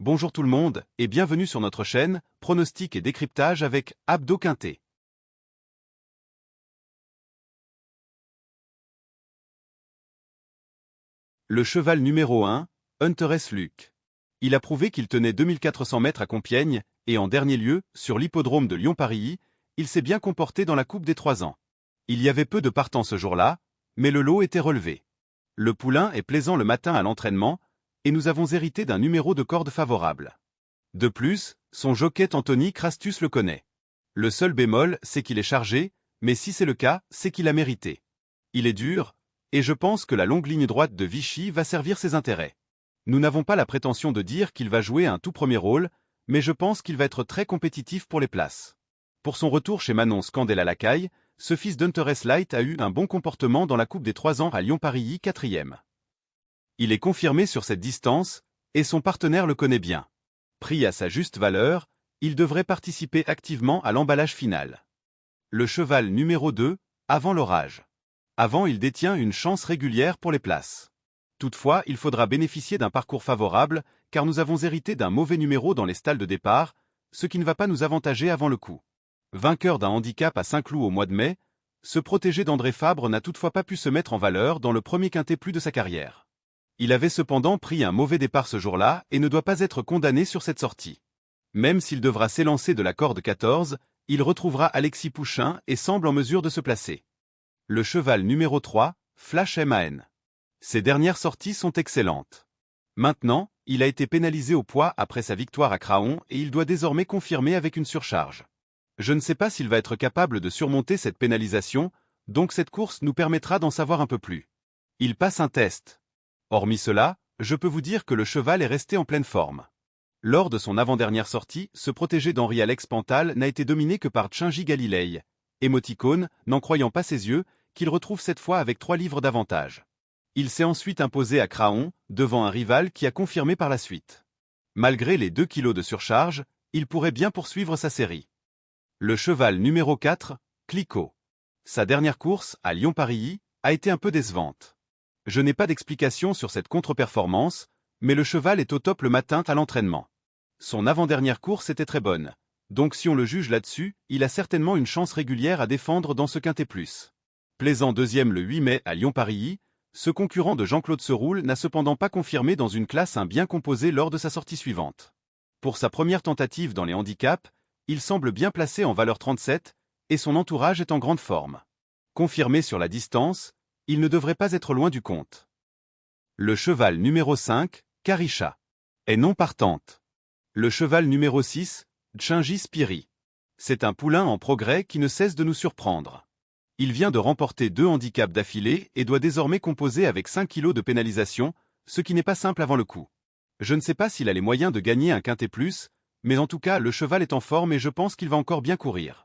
Bonjour tout le monde et bienvenue sur notre chaîne Pronostic et décryptage avec Abdo Quintet. Le cheval numéro 1, Hunter S. Luke. Il a prouvé qu'il tenait 2400 mètres à Compiègne et en dernier lieu, sur l'hippodrome de Lyon-Paris, il s'est bien comporté dans la Coupe des 3 ans. Il y avait peu de partants ce jour-là, mais le lot était relevé. Le poulain est plaisant le matin à l'entraînement et nous avons hérité d'un numéro de corde favorable. De plus, son jockey Anthony Crastus le connaît. Le seul bémol, c'est qu'il est chargé, mais si c'est le cas, c'est qu'il a mérité. Il est dur, et je pense que la longue ligne droite de Vichy va servir ses intérêts. Nous n'avons pas la prétention de dire qu'il va jouer un tout premier rôle, mais je pense qu'il va être très compétitif pour les places. Pour son retour chez Manon Scandella-Lacaille, ce fils d'Hunter S. Light a eu un bon comportement dans la Coupe des 3 ans à Lyon-Paris 4e. Il est confirmé sur cette distance, et son partenaire le connaît bien. Pris à sa juste valeur, il devrait participer activement à l'emballage final. Le cheval numéro 2, Avant l'orage. Avant, il détient une chance régulière pour les places. Toutefois, il faudra bénéficier d'un parcours favorable, car nous avons hérité d'un mauvais numéro dans les stalles de départ, ce qui ne va pas nous avantager avant le coup. Vainqueur d'un handicap à Saint-Cloud au mois de mai, ce protégé d'André Fabre n'a toutefois pas pu se mettre en valeur dans le premier quintet plus de sa carrière. Il avait cependant pris un mauvais départ ce jour-là et ne doit pas être condamné sur cette sortie. Même s'il devra s'élancer de la corde 14, il retrouvera Alexis Pouchin et semble en mesure de se placer. Le cheval numéro 3, Flash MAN. Ses dernières sorties sont excellentes. Maintenant, il a été pénalisé au poids après sa victoire à Craon et il doit désormais confirmer avec une surcharge. Je ne sais pas s'il va être capable de surmonter cette pénalisation, donc cette course nous permettra d'en savoir un peu plus. Il passe un test. Hormis cela, je peux vous dire que le cheval est resté en pleine forme. Lors de son avant-dernière sortie, ce protégé d'Henri-Alex Pantal n'a été dominé que par Tchingy Galilei, émoticône, n'en croyant pas ses yeux, qu'il retrouve cette fois avec 3 livres d'avantage. Il s'est ensuite imposé à Craon, devant un rival qui a confirmé par la suite. Malgré les 2 kilos de surcharge, il pourrait bien poursuivre sa série. Le cheval numéro 4, Clicquot. Sa dernière course, à Lyon-Paris, a été un peu décevante. Je n'ai pas d'explication sur cette contre-performance, mais le cheval est au top le matin à l'entraînement. Son avant-dernière course était très bonne, donc si on le juge là-dessus, il a certainement une chance régulière à défendre dans ce quintet plus. Plaisant deuxième le 8 mai à Lyon-Paris, ce concurrent de Jean-Claude Seroul n'a cependant pas confirmé dans une classe un bien composé lors de sa sortie suivante. Pour sa première tentative dans les handicaps, il semble bien placé en valeur 37, et son entourage est en grande forme. Confirmé sur la distance, il ne devrait pas être loin du compte. Le cheval numéro 5, Karisha, est non partante. Le cheval numéro 6, Tchingy Spiri. C'est un poulain en progrès qui ne cesse de nous surprendre. Il vient de remporter 2 handicaps d'affilée et doit désormais composer avec 5 kilos de pénalisation, ce qui n'est pas simple avant le coup. Je ne sais pas s'il a les moyens de gagner un quintet plus, mais en tout cas le cheval est en forme et je pense qu'il va encore bien courir.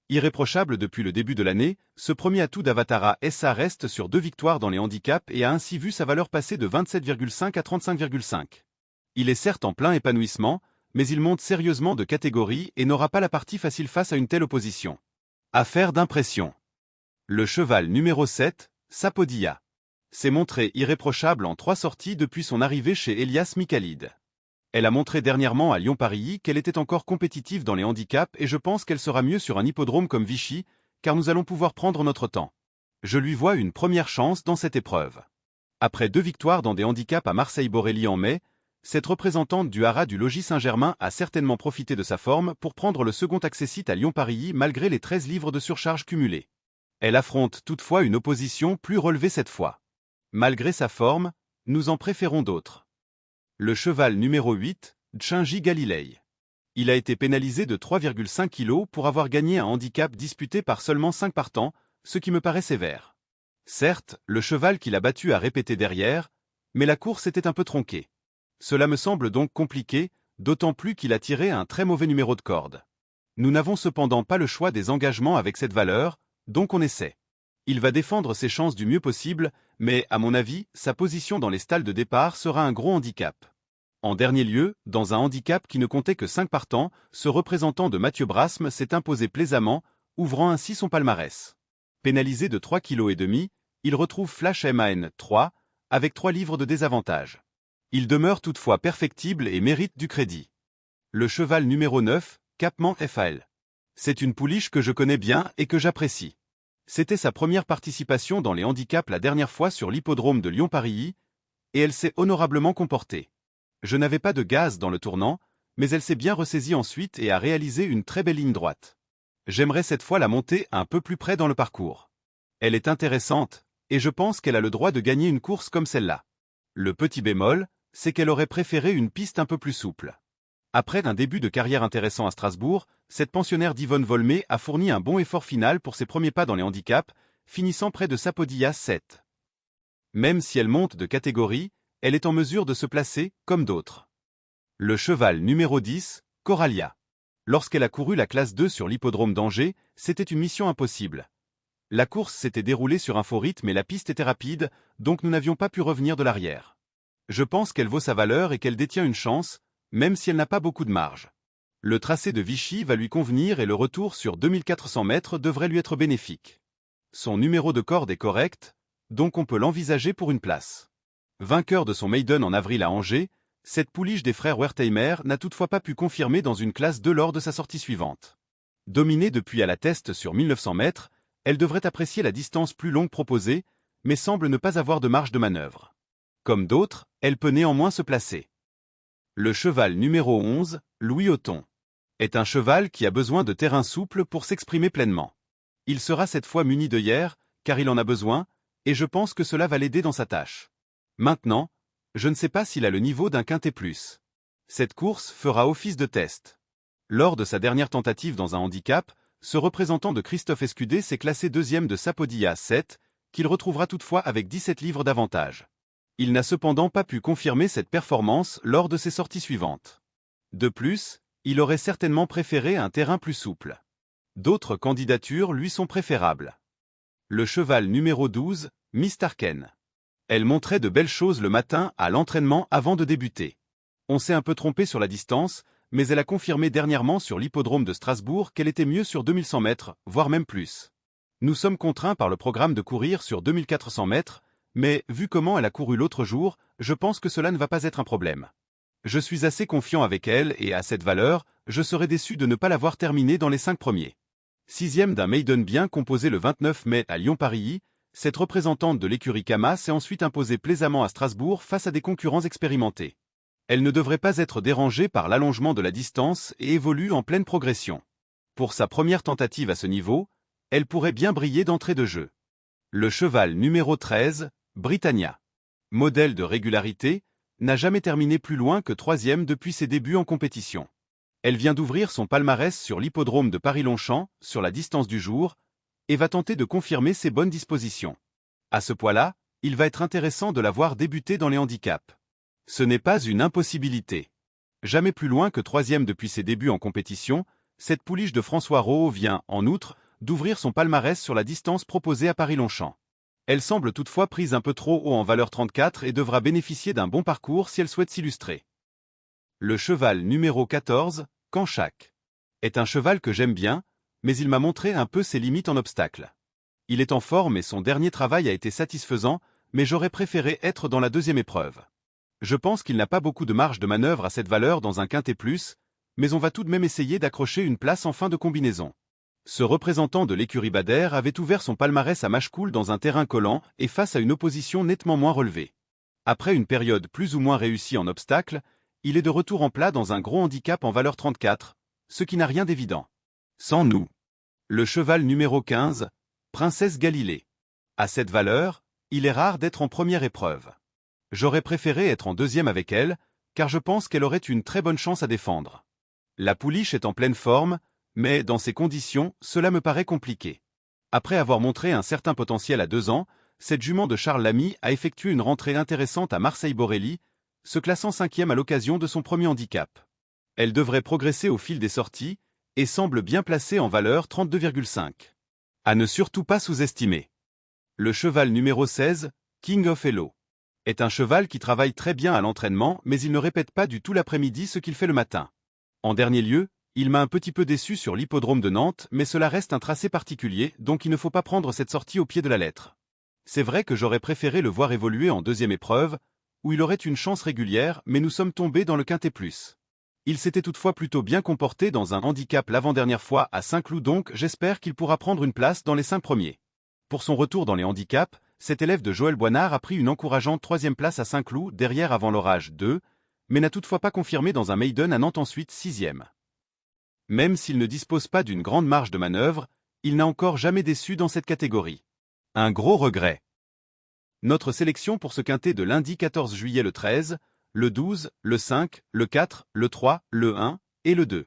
Irréprochable depuis le début de l'année, ce premier atout d'Avatara SA reste sur 2 victoires dans les handicaps et a ainsi vu sa valeur passer de 27,5 à 35,5. Il est certes en plein épanouissement, mais il monte sérieusement de catégorie et n'aura pas la partie facile face à une telle opposition. Affaire d'impression. Le cheval numéro 7, Sapodia, s'est montré irréprochable en 3 sorties depuis son arrivée chez Elias Mikalid. Elle a montré dernièrement à Lyon-Paris qu'elle était encore compétitive dans les handicaps et je pense qu'elle sera mieux sur un hippodrome comme Vichy, car nous allons pouvoir prendre notre temps. Je lui vois une première chance dans cette épreuve. Après 2 victoires dans des handicaps à Marseille-Borelli en mai, cette représentante du Haras du Logis Saint-Germain a certainement profité de sa forme pour prendre le second accessite à Lyon-Paris malgré les 13 livres de surcharge cumulés. Elle affronte toutefois une opposition plus relevée cette fois. Malgré sa forme, nous en préférons d'autres. Le cheval numéro 8, Tchingy Galilei. Il a été pénalisé de 3,5 kg pour avoir gagné un handicap disputé par seulement 5 partants, ce qui me paraît sévère. Certes, le cheval qu'il a battu a répété derrière, mais la course était un peu tronquée. Cela me semble donc compliqué, d'autant plus qu'il a tiré un très mauvais numéro de corde. Nous n'avons cependant pas le choix des engagements avec cette valeur, donc on essaie. Il va défendre ses chances du mieux possible, mais, à mon avis, sa position dans les stalles de départ sera un gros handicap. En dernier lieu, dans un handicap qui ne comptait que 5 partants, ce représentant de Mathieu Brasme s'est imposé plaisamment, ouvrant ainsi son palmarès. Pénalisé de 3,5 kg, il retrouve Flash MAN 3, avec 3 livres de désavantage. Il demeure toutefois perfectible et mérite du crédit. Le cheval numéro 9, Capman FAL. C'est une pouliche que je connais bien et que j'apprécie. C'était sa première participation dans les handicaps la dernière fois sur l'hippodrome de Lyon-Parilly, et elle s'est honorablement comportée. Je n'avais pas de gaz dans le tournant, mais elle s'est bien ressaisie ensuite et a réalisé une très belle ligne droite. J'aimerais cette fois la monter un peu plus près dans le parcours. Elle est intéressante, et je pense qu'elle a le droit de gagner une course comme celle-là. Le petit bémol, c'est qu'elle aurait préféré une piste un peu plus souple. Après un début de carrière intéressant à Strasbourg, cette pensionnaire d'Yvonne Volmé a fourni un bon effort final pour ses premiers pas dans les handicaps, finissant près de Sapodiya 7. Même si elle monte de catégorie, elle est en mesure de se placer, comme d'autres. Le cheval numéro 10, Coralia. Lorsqu'elle a couru la classe 2 sur l'hippodrome d'Angers, c'était une mission impossible. La course s'était déroulée sur un faux rythme et la piste était rapide, donc nous n'avions pas pu revenir de l'arrière. Je pense qu'elle vaut sa valeur et qu'elle détient une chance, même si elle n'a pas beaucoup de marge. Le tracé de Vichy va lui convenir et le retour sur 2400 mètres devrait lui être bénéfique. Son numéro de corde est correct, donc on peut l'envisager pour une place. Vainqueur de son maiden en avril à Angers, cette pouliche des frères Wertheimer n'a toutefois pas pu confirmer dans une classe 2 lors de sa sortie suivante. Dominée depuis à la teste sur 1900 mètres, elle devrait apprécier la distance plus longue proposée, mais semble ne pas avoir de marge de manœuvre. Comme d'autres, elle peut néanmoins se placer. Le cheval numéro 11, Louis Hauton, est un cheval qui a besoin de terrain souple pour s'exprimer pleinement. Il sera cette fois muni d'œillères, car il en a besoin, et je pense que cela va l'aider dans sa tâche. Maintenant, je ne sais pas s'il a le niveau d'un quintet plus. Cette course fera office de test. Lors de sa dernière tentative dans un handicap, ce représentant de Christophe Escudé s'est classé deuxième de Sapodiya 7, qu'il retrouvera toutefois avec 17 livres d'avantage. Il n'a cependant pas pu confirmer cette performance lors de ses sorties suivantes. De plus, il aurait certainement préféré un terrain plus souple. D'autres candidatures lui sont préférables. Le cheval numéro 12, Miss Tarken. Elle montrait de belles choses le matin à l'entraînement avant de débuter. On s'est un peu trompé sur la distance, mais elle a confirmé dernièrement sur l'hippodrome de Strasbourg qu'elle était mieux sur 2100 mètres, voire même plus. Nous sommes contraints par le programme de courir sur 2400 mètres, mais, vu comment elle a couru l'autre jour, je pense que cela ne va pas être un problème. Je suis assez confiant avec elle et à cette valeur, je serais déçu de ne pas l'avoir terminée dans les 5 premiers. Sixième d'un maiden bien composé le 29 mai à Lyon-Parilly, cette représentante de l'écurie Kama s'est ensuite imposée plaisamment à Strasbourg face à des concurrents expérimentés. Elle ne devrait pas être dérangée par l'allongement de la distance et évolue en pleine progression. Pour sa première tentative à ce niveau, elle pourrait bien briller d'entrée de jeu. Le cheval numéro 13, Britannia. Modèle de régularité, n'a jamais terminé plus loin que 3e depuis ses débuts en compétition. Elle vient d'ouvrir son palmarès sur l'hippodrome de Paris-Longchamp, sur la distance du jour, et va tenter de confirmer ses bonnes dispositions. À ce poids-là, il va être intéressant de la voir débuter dans les handicaps. Ce n'est pas une impossibilité. Jamais plus loin que 3e depuis ses débuts en compétition, cette pouliche de François Rohaut vient, en outre, d'ouvrir son palmarès sur la distance proposée à Paris-Longchamp. Elle semble toutefois prise un peu trop haut en valeur 34 et devra bénéficier d'un bon parcours si elle souhaite s'illustrer. Le cheval numéro 14, Canchac, est un cheval que j'aime bien, mais il m'a montré un peu ses limites en obstacle. Il est en forme et son dernier travail a été satisfaisant, mais j'aurais préféré être dans la deuxième épreuve. Je pense qu'il n'a pas beaucoup de marge de manœuvre à cette valeur dans un quintet plus, mais on va tout de même essayer d'accrocher une place en fin de combinaison. Ce représentant de l'écurie Bader avait ouvert son palmarès à Machecoul dans un terrain collant et face à une opposition nettement moins relevée. Après une période plus ou moins réussie en obstacle, il est de retour en plat dans un gros handicap en valeur 34, ce qui n'a rien d'évident. Sans nous. Le cheval numéro 15, Princesse Galilée. À cette valeur, il est rare d'être en première épreuve. J'aurais préféré être en deuxième avec elle, car je pense qu'elle aurait une très bonne chance à défendre. La pouliche est en pleine forme, mais dans ces conditions, cela me paraît compliqué. Après avoir montré un certain potentiel à 2 ans, cette jument de Charles Lamy a effectué une rentrée intéressante à Marseille-Borelli, se classant 5e à l'occasion de son premier handicap. Elle devrait progresser au fil des sorties, et semble bien placée en valeur 32,5. À ne surtout pas sous-estimer. Le cheval numéro 16, King of Hello, est un cheval qui travaille très bien à l'entraînement, mais il ne répète pas du tout l'après-midi ce qu'il fait le matin. En dernier lieu, il m'a un petit peu déçu sur l'hippodrome de Nantes, mais cela reste un tracé particulier, donc il ne faut pas prendre cette sortie au pied de la lettre. C'est vrai que j'aurais préféré le voir évoluer en deuxième épreuve, où il aurait une chance régulière, mais nous sommes tombés dans le quintet plus. Il s'était toutefois plutôt bien comporté dans un handicap l'avant-dernière fois à Saint-Cloud, donc j'espère qu'il pourra prendre une place dans les 5 premiers. Pour son retour dans les handicaps, cet élève de Joël Boinard a pris une encourageante 3e place à Saint-Cloud derrière avant l'orage 2, mais n'a toutefois pas confirmé dans un maiden à Nantes ensuite 6e. Même s'il ne dispose pas d'une grande marge de manœuvre, il n'a encore jamais déçu dans cette catégorie. Un gros regret. Notre sélection pour ce quintet de lundi 14 juillet le 13, le 12, le 5, le 4, le 3, le 1 et le 2.